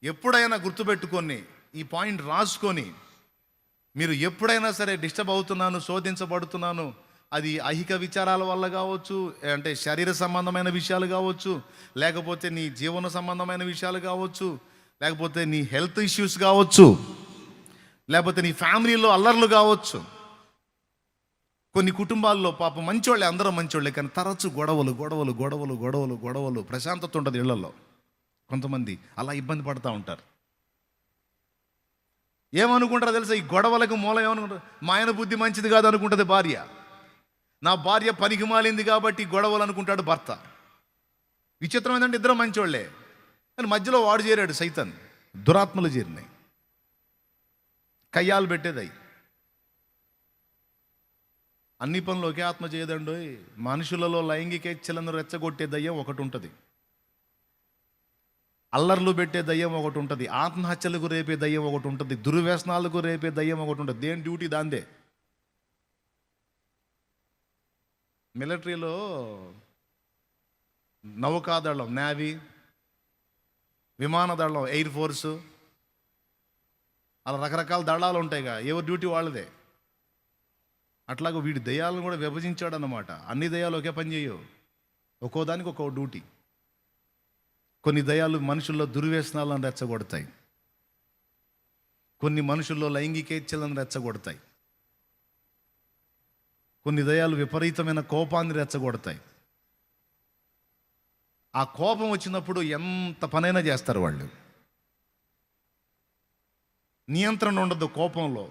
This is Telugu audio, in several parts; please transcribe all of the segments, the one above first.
ఎప్పుడైనా గుర్తుపెట్టుకొని ఈ పాయింట్ రాసుకొని, మీరు ఎప్పుడైనా సరే డిస్టర్బ్ అవుతున్నాను, శోధించబడుతున్నాను, అది ఐహిక విచారాల వల్ల కావచ్చు, అంటే శరీర సంబంధమైన విషయాలు కావచ్చు, లేకపోతే నీ జీవన సంబంధమైన విషయాలు కావచ్చు, లేకపోతే నీ హెల్త్ ఇష్యూస్ కావచ్చు, లేకపోతే నీ ఫ్యామిలీలో అల్లర్లు కావచ్చు. కొన్ని కుటుంబాల్లో పాపం మంచోళ్ళే, అందరూ మంచోళ్ళే, కానీ తరచు గొడవలు గొడవలు గొడవలు గొడవలు గొడవలు, ప్రశాంతత ఉంటుంది ఇళ్లలో. కొంతమంది అలా ఇబ్బంది పడుతూ ఉంటారు. ఏమనుకుంటారో తెలుసా? ఈ గొడవలకు మూలం ఏమనుకుంటారు? మా ఆయన బుద్ధి మంచిది కాదు అనుకుంటుంది భార్య. నా భార్య పనికి మాలింది కాబట్టి గొడవలు అనుకుంటాడు భర్త. విచిత్రం ఏంటంటే ఇద్దరు మంచోళ్లే, కానీ మధ్యలో వాడు చేరాడు సైతాన్. దురాత్మలు చేరినాయి, కయ్యాలు పెట్టేదయ్యి. అన్ని పనులు ఒకే ఆత్మ చేయదండి. మనుషులలో లైంగికేచ్ఛలను రెచ్చగొట్టే దయ్యం ఒకటి ఉంటుంది, అల్లర్లు పెట్టే దయ్యం ఒకటి ఉంటుంది, ఆత్మహత్యలకు రేపే దయ్యం ఒకటి ఉంటుంది, దుర్వ్యసనాలకు రేపే దయ్యం ఒకటి ఉంటుంది. దేని డ్యూటీ దాందే. మిలిటరీలో నౌకాదళం, నేవీ, విమానదళం, ఎయిర్ ఫోర్సు, అలా రకరకాల దళాలు ఉంటాయిగా, ఎవరి డ్యూటీ వాళ్ళదే. అట్లాగే వీడి దయ్యాలను కూడా విభజించాడు అన్నమాట. అన్ని దయ్యాలు ఒకే పని చేయవు, ఒక్కో దానికి ఒక్కో డ్యూటీ. కొన్ని దయ్యాలు మనుషుల్లో దుర్వ్యసనాలను రెచ్చగొడతాయి, కొన్ని మనుషుల్లో లైంగికేచ్ఛలను రెచ్చగొడతాయి, కొన్ని దయ్యాలు విపరీతమైన కోపాన్ని రెచ్చగొడతాయి. ఆ కోపం వచ్చినప్పుడు ఎంత పనైనా చేస్తారు వాళ్ళు. నియంత్రణ ఉండదు కోపంలో.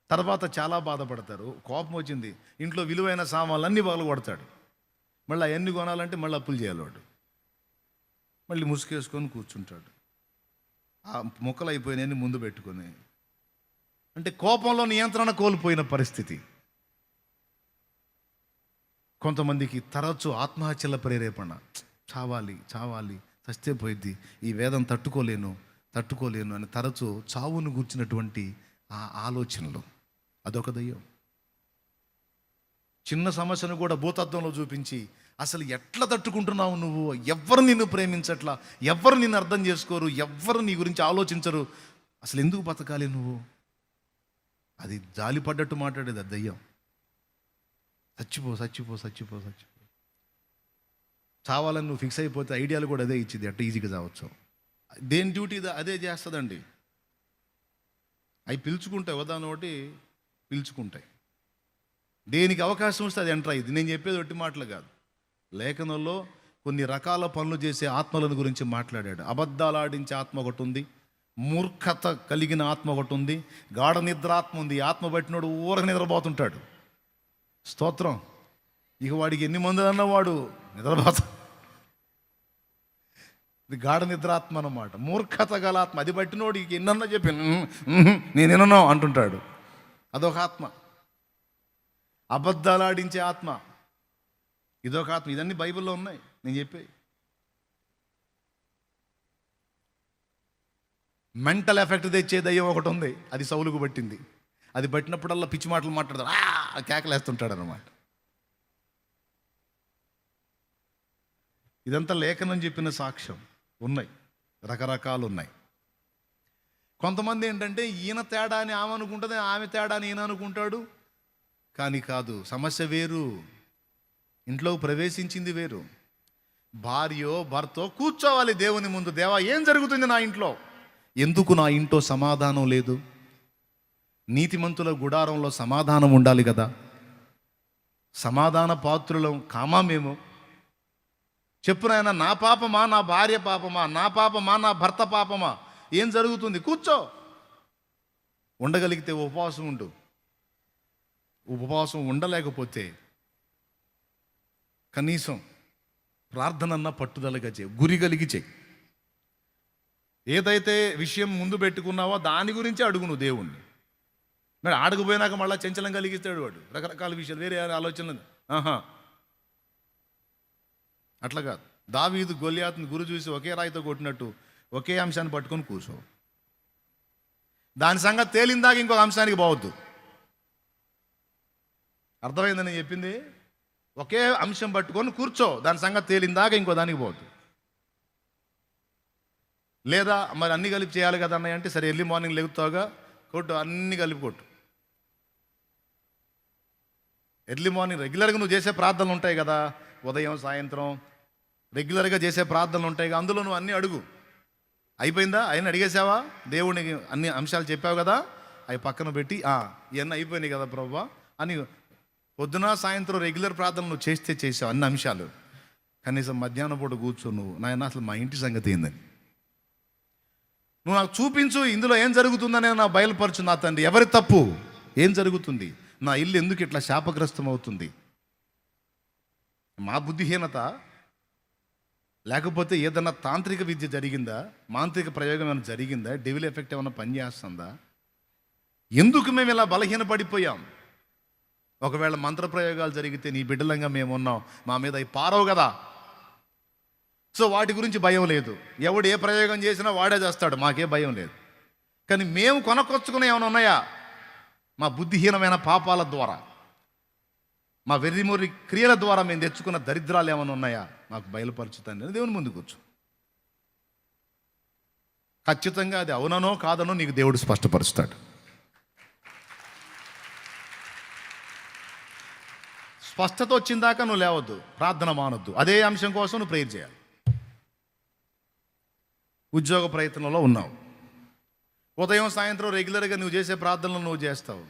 తర్వాత చాలా బాధపడతారు. కోపం వచ్చింది, ఇంట్లో విలువైన సామాన్లన్నీ పగలగొడతాడు. మళ్ళీ అవన్నీ కొనాలంటే మళ్ళీ అప్పులు చేయాలి వాడు. మళ్ళీ ముసుగేసుకొని కూర్చుంటాడు, ఆ ముక్కలు అయిపోయినాయని ముందు పెట్టుకొని. అంటే కోపంలో నియంత్రణ కోల్పోయిన పరిస్థితి. కొంతమందికి తరచు ఆత్మహత్యల ప్రేరేపణ. చావాలి చావాలి, చస్తే పోయిద్ది, ఈ వేదం తట్టుకోలేను అని తరచు చావును గూర్చినటువంటి ఆ ఆలోచనలు, అదొక దయ్యం. చిన్న సమస్యను కూడా భూతత్వంలో చూపించి, అసలు ఎట్లా తట్టుకుంటున్నావు నువ్వు, ఎవ్వరు నిన్ను ప్రేమించట్లా, ఎవ్వరు నిన్ను అర్థం చేసుకోరు, ఎవ్వరు నీ గురించి ఆలోచించరు, అసలు ఎందుకు బతకాలి నువ్వు, అది జాలి పడ్డట్టు మాట్లాడేది ఆ దయ్యం. చచ్చిపో చచ్చిపో చచ్చిపో చచ్చిపో, చావాలని నువ్వు ఫిక్స్ అయిపోతే ఐడియాలు కూడా అదే ఇచ్చింది, అట్లా ఈజీగా చావచ్చు. దేని డ్యూటీ అదే చేస్తుందండి. అవి పిలుచుకుంటాయి, ఉదాహరణ ఒకటి పిలుచుకుంటాయి. దేనికి అవకాశం వస్తే అది ఎంటర్ అయ్యింది. నేను చెప్పేది ఒట్టి మాటలు కాదు, లేఖనంలో కొన్ని రకాల పనులు చేసే ఆత్మలను గురించి మాట్లాడాడు. అబద్ధాలు ఆడించే ఆత్మ ఒకటి ఉంది, మూర్ఖత కలిగిన ఆత్మ ఒకటి ఉంది, గాఢ నిద్ర ఆత్మ ఉంది. ఆత్మ పట్టినోడు ఊరక నిద్రపోతుంటాడు. స్తోత్రం. ఇక వాడికి ఎన్ని మంది అన్నా వాడు నిద్రపోతా. ఇది గాఢ నిద్రాత్మ అన్నమాట, మూర్ఖత గల ఆత్మ. అది పట్టినోడు ఇక ఎన్నన్నా చెప్పి నేనేనన్నా అంటుంటాడు, అదొక ఆత్మ. అబద్ధాలు ఆడించే ఆత్మ ఇదొక ఆత్మ. ఇదన్నీ బైబిల్లో ఉన్నాయి నేను చెప్పే. మెంటల్ ఎఫెక్ట్ తెచ్చే దయ్యం ఒకటి ఉంది, అది సౌలుకు పట్టింది. అది పట్టినప్పుడల్లా పిచ్చి మాటలు మాట్లాడతాడు, కేకలేస్తుంటాడు అన్నమాట. ఇదంతా లేఖనం చెప్పిన సాక్ష్యం. ఉన్నాయి, రకరకాలు ఉన్నాయి. కొంతమంది ఏంటంటే ఈయన తేడా అని ఆమె అనుకుంటుంది, ఆమె తేడా అని ఈయన అనుకుంటాడు. కానీ కాదు, సమస్య వేరు, ఇంట్లోకి ప్రవేశించింది వేరు. భార్యో భర్తో కూర్చోవాలి దేవుని ముందు. దేవా, ఏం జరుగుతుంది నా ఇంట్లో, ఎందుకు నా ఇంట్లో సమాధానం లేదు? నీతిమంతుల గుడారంలో సమాధానం ఉండాలి కదా. సమాధాన పాత్రులం కామా మేము? చెప్పునైనా, నా పాపమా, నా భార్య పాపమా, నా పాపమా, నా భర్త పాపమా, ఏం జరుగుతుంది? కూర్చో. ఉండగలిగితే ఉపవాసం ఉండు. ఉపవాసం ఉండలేకపోతే కనీసం ప్రార్థనన్నా పట్టుదలగా చేయి, గురి కలిగి చేయి. ఏదైతే విషయం ముందు పెట్టుకున్నావో దాని గురించి అడుగు నువ్వు దేవుణ్ణి. మరి ఆడకపోయినాక మళ్ళీ చంచలం కలిగిస్తాడు వాడు, రకరకాల విషయాలు, వేరే ఆలోచనలు. అట్లా కాదు. దావీదు గొల్యాతుని గురి చూసి ఒకే రాయితో కొట్టినట్టు ఒకే అంశాన్ని పట్టుకొని కూర్చో. దాని సంగతి తేలిందాక ఇంకొక అంశానికి పోవద్దు. అర్థమైందని చెప్పింది? ఒకే అంశం పట్టుకొని కూర్చో, దాని సంగతి తేలిందాక ఇంకో దానికి పోవద్దు. లేదా మరి అన్నీ కలిపి చేయాలి కదా అన్నయ్య అంటే, సరే ఎర్లీ మార్నింగ్ లెగుతావుగా, కొట్టు, అన్నీ కలిపి కొట్టు. ఎర్లీ మార్నింగ్ రెగ్యులర్గా నువ్వు చేసే ప్రార్థనలు ఉంటాయి కదా, ఉదయం సాయంత్రం రెగ్యులర్గా చేసే ప్రార్థనలు ఉంటాయి కదా, అందులో నువ్వు అన్నీ అడుగు. అయిపోయిందా? అయినా అడిగేసావా? దేవునికి అన్ని అంశాలు చెప్పావు కదా, అవి పక్కన పెట్టి ఇవన్నీ అయిపోయినాయి కదా ప్రభువా అని పొద్దున సాయంత్రం రెగ్యులర్ ప్రార్థనలు నువ్వు చేసావు అన్ని అంశాలు. కనీసం మధ్యాహ్నం పూట కూర్చో నువ్వు, నాయన అసలు మా ఇంటి సంగతి ఏందని నువ్వు నాకు చూపించు, ఇందులో ఏం జరుగుతుందని నా బయలుపరచు నా తండ్రి. ఎవరి తప్పు? ఏం జరుగుతుంది? నా ఇల్లు ఎందుకు ఇట్లా శాపగ్రస్తం అవుతుంది? మా బుద్ధిహీనత, లేకపోతే ఏదన్నా తాంత్రిక విద్య జరిగిందా, మాంత్రిక ప్రయోగం ఏమైనా జరిగిందా, డెవిల్ ఎఫెక్ట్ ఏమైనా పనిచేస్తుందా? ఎందుకు మేము ఇలా బలహీనపడిపోయాం? ఒకవేళ మంత్ర ప్రయోగాలు జరిగితే నీ బిడ్డలంగా మేము ఉన్నాం, మా మీద అవి పారవు కదా. సో వాటి గురించి భయం లేదు. ఎవడు ఏ ప్రయోగం చేసినా వాడే చేస్తాడు, మాకే భయం లేదు. కానీ మేము కొనకొచ్చుకునే ఏమైనా ఉన్నాయా? మా బుద్ధిహీనమైన పాపాల ద్వారా, మా వెర్రిమొర్రి క్రియల ద్వారా మేము తెచ్చుకున్న దరిద్రాలు ఏమైనా ఉన్నాయా? మాకు బయలుపరచుతాను. దేవుని ముందు కూర్చో. ఖచ్చితంగా అది అవుననో కాదనో నీకు దేవుడు స్పష్టపరుస్తాడు. స్పష్టత వచ్చిందాకా నువ్వు లేవద్దు, ప్రార్థన మానొద్దు. అదే అంశం కోసం నువ్వు ప్రేయర్ చేయాలి. ఉద్యోగ ప్రయత్నంలో ఉన్నావు, ఉదయం సాయంత్రం రెగ్యులర్గా నువ్వు చేసే ప్రార్థనలు నువ్వు చేస్తావు.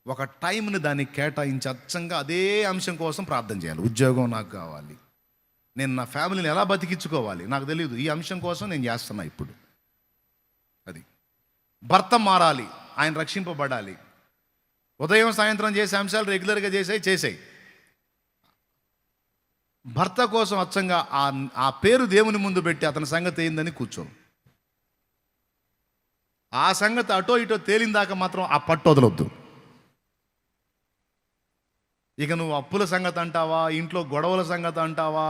ఒక టైంని దానికి కేటాయించి అచ్చంగా అదే అంశం కోసం ప్రార్థన చేయాలి. ఉద్యోగం నాకు కావాలి, నేను నా ఫ్యామిలీని ఎలా బతికించుకోవాలి నాకు తెలియదు, ఈ అంశం కోసం నేను చేస్తున్నా ఇప్పుడు. అది భర్త మారాలి, ఆయన రక్షింపబడాలి. ఉదయం సాయంత్రం చేసే అంశాలు రెగ్యులర్గా చేసాయి. భర్త కోసం అచ్చంగా ఆ పేరు దేవుని ముందు పెట్టి అతని సంగతి ఏందని కూర్చో. ఆ సంగతి అటో ఇటో తేలిందాక మాత్రం ఆ పట్టు వదలొద్దు. ఇక నువ్వు అప్పుల సంగతి అంటావా, ఇంట్లో గొడవల సంగతి అంటావా,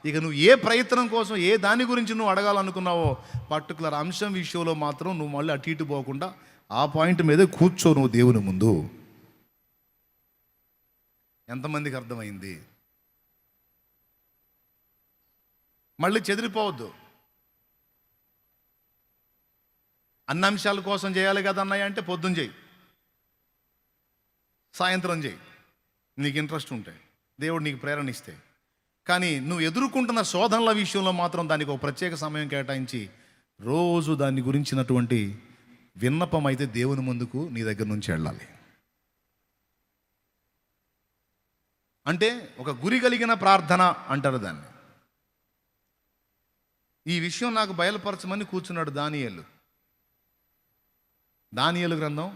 ఇక నువ్వు ఏ ప్రయత్నం కోసం ఏ దాని గురించి నువ్వు అడగాలనుకున్నావో పర్టికులర్ అంశం విషయంలో మాత్రం నువ్వు మళ్ళీ అటు ఇటు పోకుండా ఆ పాయింట్ మీదే కూర్చో నువ్వు దేవుని ముందు. ఎంతమందికి అర్థమైంది? మళ్ళీ చెదిరిపోవద్దు. అన్ని అంశాల కోసం చేయాలి కదా అన్నయ్య అంటే పొద్దున చేయి, సాయంత్రం చేయి, నీకు ఇంట్రెస్ట్ ఉంటే, దేవుడు నీకు ప్రేరణ ఇస్తే. కానీ నువ్వు ఎదుర్కొంటున్న శోధనల విషయంలో మాత్రం దానికి ఒక ప్రత్యేక సమయం కేటాయించి రోజు దాని గురించినటువంటి విన్నపం అయితే దేవుని ముందుకు నీ దగ్గర నుంచి వెళ్ళాలి. అంటే ఒక గురి కలిగిన ప్రార్థన అంటారు దాన్ని. ఈ విషయం నాకు బయలుపరచమని కూర్చున్నాడు దానియేలు గ్రంథం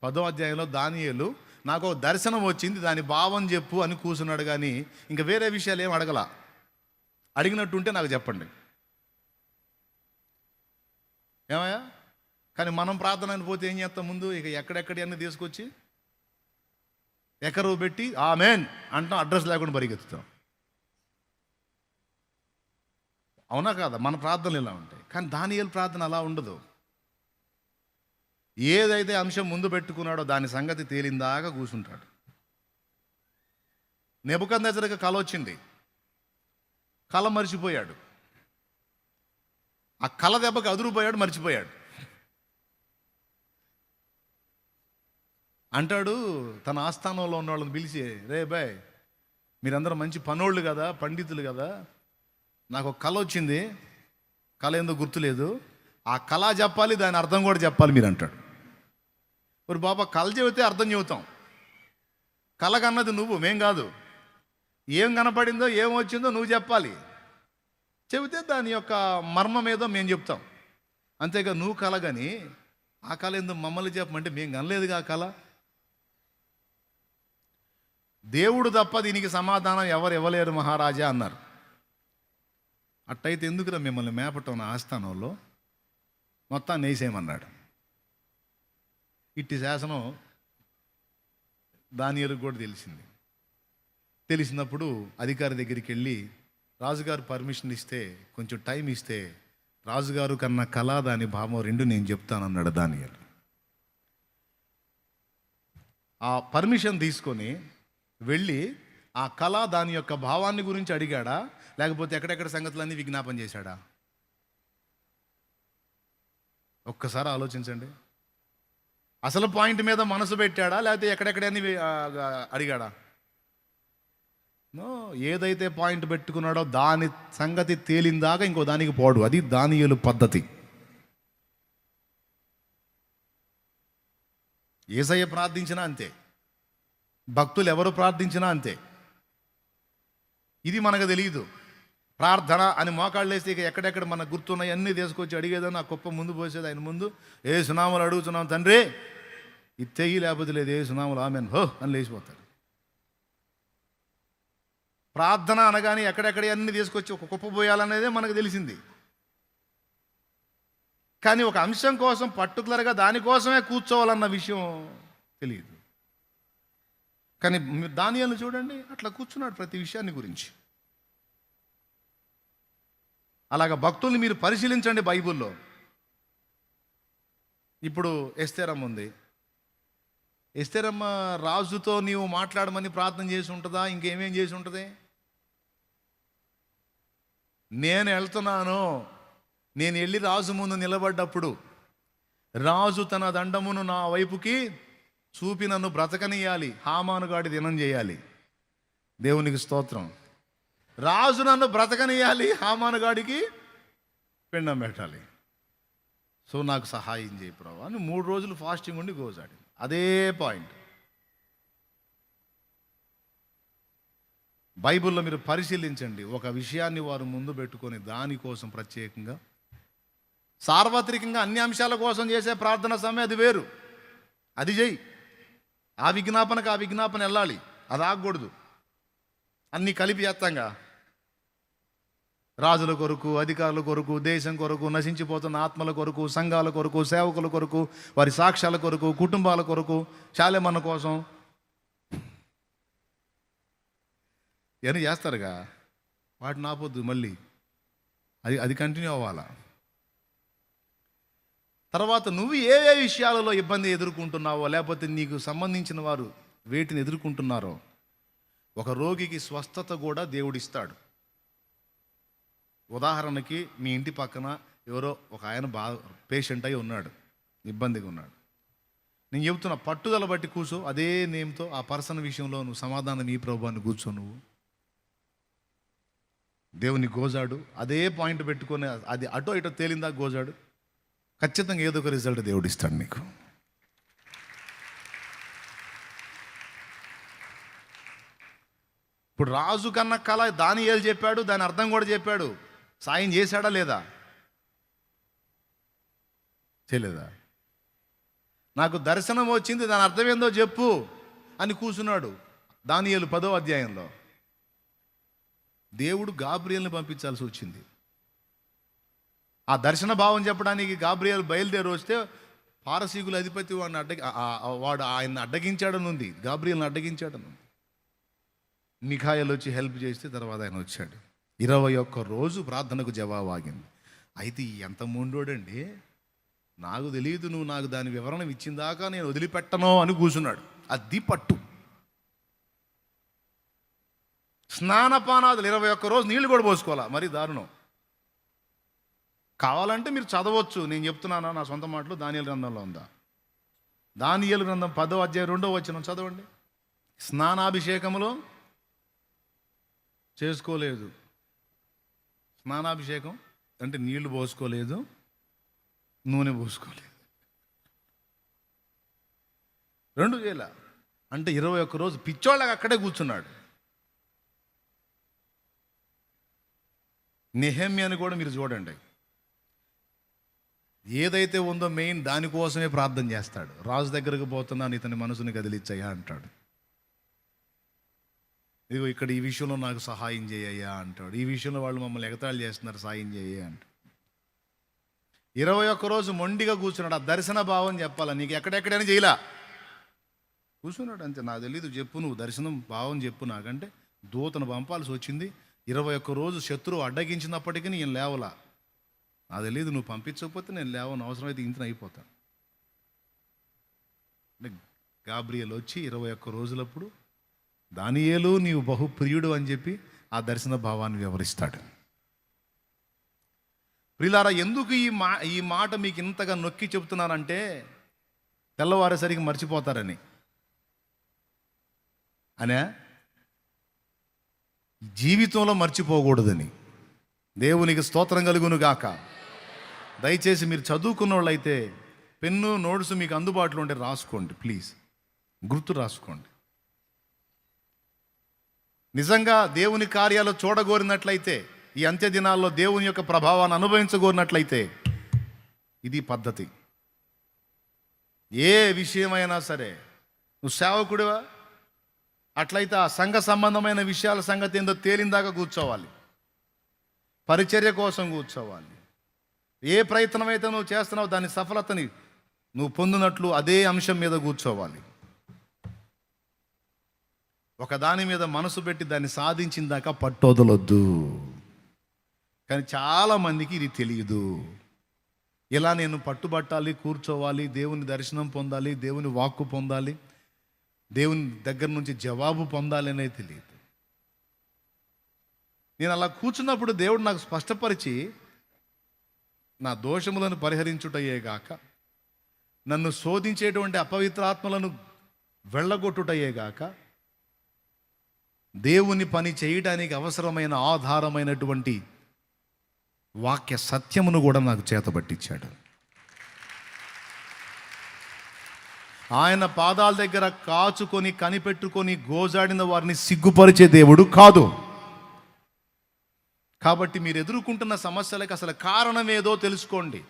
10వ అధ్యాయంలో దానియేలు, నాకు ఒక దర్శనం వచ్చింది, దాని భావం చెప్పు అని కూర్చున్నాడు. కానీ ఇంకా వేరే విషయాలు ఏం అడగల. అడిగినట్టుంటే నాకు చెప్పండి ఏమయ్యా. కానీ మనం ప్రార్థన అని పోతే ఏం చేస్తాం? ముందు ఇక ఎక్కడెక్కడి అన్నీ తీసుకొచ్చి ఎకరు పెట్టి ఆమేన్ అంటాం, అడ్రస్ లేకుండా పరిగెత్తుతాం. అవునా కాదా? మన ప్రార్థనలు ఇలా ఉంటాయి. కానీ దానియేలు ప్రార్థన అలా ఉండదు. ఏదైతే అంశం ముందు పెట్టుకున్నాడో దాని సంగతి తేలిందాకా కూర్చుంటాడు. నెబుకద్నెజరుకి కల వచ్చింది, కల మర్చిపోయాడు. ఆ కల దెబ్బకి అదురుపోయాడు, మర్చిపోయాడు. అంటాడు తన ఆస్థానంలో ఉన్న వాళ్ళని పిలిచి, రే బాయ్, మీరందరూ మంచి పనోళ్ళు కదా, పండితులు కదా, నాకు ఒక కళ వచ్చింది, కళ ఏందో గుర్తులేదు, ఆ కళ చెప్పాలి, దాని అర్థం కూడా చెప్పాలి మీరు అంటాడు. మరి బాబా కళ చెబితే అర్థం చెబుతాం, కళ కన్నది నువ్వు, మేం కాదు. ఏం కనపడిందో ఏం వచ్చిందో నువ్వు చెప్పాలి, చెబితే దాని యొక్క మర్మం ఏదో మేము చెప్తాం. అంతేగా నువ్వు కళ కానీ ఆ కళ ఏందో మమ్మల్ని చెప్పమంటే మేము కనలేదుగా ఆ కళ. దేవుడు తప్ప దీనికి సమాధానం ఎవరు ఇవ్వలేరు మహారాజా అన్నారు. అట్టయితే ఎందుకురా మిమ్మల్ని మేపటం నా ఆస్థానంలో, మొత్తాన్ని వేసేయమన్నాడు. ఇట్టి శాసనం దానియేలుకు కూడా తెలిసింది. తెలిసినప్పుడు అధికారి దగ్గరికి వెళ్ళి రాజుగారు పర్మిషన్ ఇస్తే, కొంచెం టైం ఇస్తే రాజుగారు కన్నా కళ దాని భావం రెండు నేను చెప్తానన్నాడు దానియేలు. ఆ పర్మిషన్ తీసుకొని వెళ్ళి ఆ కళ దాని యొక్క భావాన్ని గురించి అడిగాడా, లేకపోతే ఎక్కడెక్కడ సంగతులన్నీ విజ్ఞాపం చేశాడా? ఒక్కసారి ఆలోచించండి. అసలు పాయింట్ మీద మనసు పెట్టాడా, లేకపోతే ఎక్కడెక్కడని అడిగాడా? నో, ఏదైతే పాయింట్ పెట్టుకున్నాడో దాని సంగతి తేలిందాక ఇంకో దానికి పోడు. అది దానియేలు పద్ధతి. యేసయ్య ప్రార్థించినా అంతే, భక్తులు ఎవరు ప్రార్థించినా అంతే. ఇది మనకు తెలియదు. ప్రార్థన అని మోకాళ్ళు వేస్తే ఇక ఎక్కడెక్కడ మనకు గుర్తున్నాయి అన్నీ తీసుకొచ్చి అడిగేదని ఆ కుప్ప ముందు పోసేది ఆయన ముందు. ఏ సునాములు అడుగుతున్నాం తండ్రి, ఇది తెయ్యి, లేకపోతే లేదు, ఏ సునాములు ఆమెన్ హో అని లేచిపోతారు. ప్రార్థన అనగానే ఎక్కడెక్కడ అన్ని తీసుకొచ్చి ఒక కుప్ప పోయాలనేదే మనకు తెలిసింది. కానీ ఒక అంశం కోసం పర్టికులర్గా దానికోసమే కూర్చోవాలన్న విషయం తెలియదు. కానీ దానియేలు చూడండి, అట్లా కూర్చున్నాడు ప్రతి విషయాన్ని గురించి. అలాగ భక్తుల్ని మీరు పరిశీలించండి బైబిల్లో. ఇప్పుడు ఎస్తేరమ్మ ఉంది. ఎస్తేరమ్మ రాజుతో నీవు మాట్లాడమని ప్రార్థన చేసి ఉంటుందా? ఇంకేమేం చేసి ఉంటుంది? నేను వెళ్తున్నాను, నేను వెళ్ళి రాజు ముందు నిలబడ్డప్పుడు రాజు తన దండమును నా వైపుకి చూపి నన్ను బ్రతకనియాలి, హామానుగాడి దినం చేయాలి. దేవునికి స్తోత్రం. రాజు నన్ను బ్రతకనియాలి, హామానుగాడికి పిండం పెట్టాలి. సో నాకు సహాయం చేయి ప్రభా అని 3 రోజులు ఫాస్టింగ్ ఉండి గోజాడి. అదే పాయింట్ బైబిల్లో మీరు పరిశీలించండి. ఒక విషయాన్ని వారు ముందు పెట్టుకొని దానికోసం ప్రత్యేకంగా, సార్వత్రికంగా అన్ని అంశాల కోసం చేసే ప్రార్థన సమయం అది వేరు. అది చెయ్యి. ఆ విజ్ఞాపనకు ఆ విజ్ఞాపన వెళ్ళాలి, అది ఆగకూడదు. అన్నీ కలిపి చేస్తాంగా. రాజుల కొరకు, అధికారుల కొరకు, దేశం కొరకు, నశించిపోతున్న ఆత్మల కొరకు, సంఘాల కొరకు, సేవకుల కొరకు, వారి సాక్ష్యాల కొరకు, కుటుంబాల కొరకు, శాలెమన్న కోసం ఇవన్నీ చేస్తారుగా. వాటిని ఆపొద్దు, మళ్ళీ అది కంటిన్యూ అవ్వాలా. తర్వాత నువ్వు ఏ విషయాలలో ఇబ్బంది ఎదుర్కొంటున్నావో, లేకపోతే నీకు సంబంధించిన వారు వేటిని ఎదుర్కొంటున్నారో, ఒక రోగికి స్వస్థత కూడా దేవుడిస్తాడు. ఉదాహరణకి మీ ఇంటి పక్కన ఎవరో ఒక ఆయన పేషెంట్ అయి ఉన్నాడు, ఇబ్బందిగా ఉన్నాడు. నేను చెబుతున్నా, పట్టుదల బట్టి కూర్చో. అదే నేమ్తో ఆ పర్సన్ విషయంలో నువ్వు సమాధానం ఈ ప్రభువాన్ని కూర్చో. నువ్వు దేవుని గోజాడు. అదే పాయింట్ పెట్టుకొని అది అటో ఇటో తేలిందా గోజాడు. ఖచ్చితంగా ఏదో ఒక రిజల్ట్ దేవుడు ఇస్తాడు నీకు. ఇప్పుడు రాజు కన్న కళ దానియేలు చెప్పాడు, దాని అర్థం కూడా చెప్పాడు. సాయం చేశాడా లేదా? చేయలేదా? నాకు దర్శనం వచ్చింది, దాని అర్థం ఏందో చెప్పు అని కూర్చున్నాడు దానియేలు 10వ అధ్యాయంలో. దేవుడు గాబ్రియేల్ని పంపించాల్సి వచ్చింది. ఆ దర్శన భావం చెప్పడానికి గాబ్రియేల్ బయలుదేరి వస్తే పారసీకుల అధిపతి వాడు ఆయన అడ్డగించాడని ఉంది, గాబ్రియేల్ని అడ్డగించాడని ఉంది. మిఖాయేలు వచ్చి హెల్ప్ చేస్తే తర్వాత ఆయన వచ్చాడు. 21 రోజు ప్రార్థనకు జవాబు ఆగింది. అయితే ఎంత మొండోడండి, నాకు తెలియదు, నువ్వు నాకు దాని వివరణ ఇచ్చిందాకా నేను వదిలిపెట్టను అని కూర్చున్నాడు. అది పట్టు. స్నానపానాదులు 21 రోజు నీళ్లు కూడా పోసుకోవాలా, మరి దారుణం. కావాలంటే మీరు చదవచ్చు, నేను చెప్తున్నానా నా సొంత మాటలు. దానియేలు గ్రంథంలో ఉందా? దానియేలు గ్రంథం 10వ అధ్యాయం 2వ వచనం చదవండి. స్నానాభిషేకములో చేసుకోలేదు. స్నానాభిషేకం అంటే నీళ్లు పోసుకోలేదు, నూనె పోసుకోలేదు, 2 చేయాల. అంటే 21 రోజు పిచ్చోళ్ళకి అక్కడే కూర్చున్నాడు. నెహెమ్యాని కూడా మీరు చూడండి, ఏదైతే ఉందో మెయిన్ దానికోసమే ప్రార్థన చేస్తాడు. రాజు దగ్గరకు పోతున్నాను, ఇతని మనసుని కదిలిచ్చయ్యా అంటాడు. ఇదిగో ఇక్కడ ఈ విషయంలో నాకు సహాయం చేయయ్యా అంటాడు. ఈ విషయంలో వాళ్ళు మమ్మల్ని ఎగతాళి చేస్తున్నారు, సాయం చేయ అంటాడు. 21 రోజు మొండిగా కూర్చున్నాడు. ఆ దర్శన భావం చెప్పాలా నీకు, ఎక్కడెక్కడైనా చేయలా కూర్చున్నాడు అంతే. నాకు తెలీదు, చెప్పు నువ్వు దర్శనం భావం చెప్పు నాకంటే దూతను పంపాల్సి వచ్చింది. 21 రోజు శత్రువు అడ్డగించినప్పటికీ నేను లేవలా. నాకు తెలీదు, నువ్వు పంపించకపోతే నేను లేవను, అవసరమైతే ఇంత అయిపోతాను. అంటే గాబ్రియేల్ వచ్చి 21 రోజులప్పుడు దానియేలు నీవు బహుప్రియుడు అని చెప్పి ఆ దర్శన భావాన్ని వివరిస్తాడు. ప్రియులారా, ఎందుకు ఈ మాట మీకు ఇంతగా నొక్కి చెబుతున్నానంటే తెల్లవారేసరికి మర్చిపోతారని అనే జీవితంలో మర్చిపోకూడదని. దేవునికి స్తోత్రం కలుగును గాక. దయచేసి మీరు చదువుకున్న వాళ్ళైతే పెన్ను నోట్స్ మీకు అందుబాటులో ఉంటే రాసుకోండి ప్లీజ్, గుర్తు రాసుకోండి. నిజంగా దేవుని కార్యాలు చూడగోరినట్లయితే, ఈ అంత్య దినాల్లో దేవుని యొక్క ప్రభావాన్ని అనుభవించగోరినట్లయితే ఇది పద్ధతి. ఏ విషయమైనా సరే, నువ్వు సేవకుడివా అట్లయితే ఆ సంఘ సంబంధమైన విషయాల సంగతి ఏందో తేలిందాకా కూర్చోవాలి, పరిచర్య కోసం కూర్చోవాలి. ఏ ప్రయత్నం అయితే నువ్వు చేస్తున్నావు దాని సఫలతని నువ్వు పొందినట్లు అదే అంశం మీద కూర్చోవాలి. ఒక దాని మీద మనసు పెట్టి దాన్ని సాధించిన దాకా పట్టొదలొద్దు. కానీ చాలామందికి ఇది తెలియదు. ఇలా నేను పట్టుబట్టాలి, కూర్చోవాలి, దేవుని దర్శనం పొందాలి, దేవుని వాక్కు పొందాలి, దేవుని దగ్గర నుంచి జవాబు పొందాలి అనేది తెలియదు. నేను అలా కూర్చున్నప్పుడు దేవుడు నాకు స్పష్టపరిచి నా దోషములను పరిహరించుటయే గాక, నన్ను శోధించేటువంటి అపవిత్రాత్మలను వెళ్ళగొట్టుటయే గాక, దేవుని పని చేయడానికి అవసరమైన ఆధారమైనటువంటి వాక్య సత్యమును కూడా నాకు చేతబట్టించాడు. ఆయన పాదాల దగ్గర కాచుకొని కనిపెట్టుకొని గోజాడిన వారిని సిగ్గుపరిచే దేవుడు కాదు. కాబట్టి మీరు ఎదుర్కొంటున్న సమస్యలకు అసలు కారణం ఏదో తెలుసుకోండి.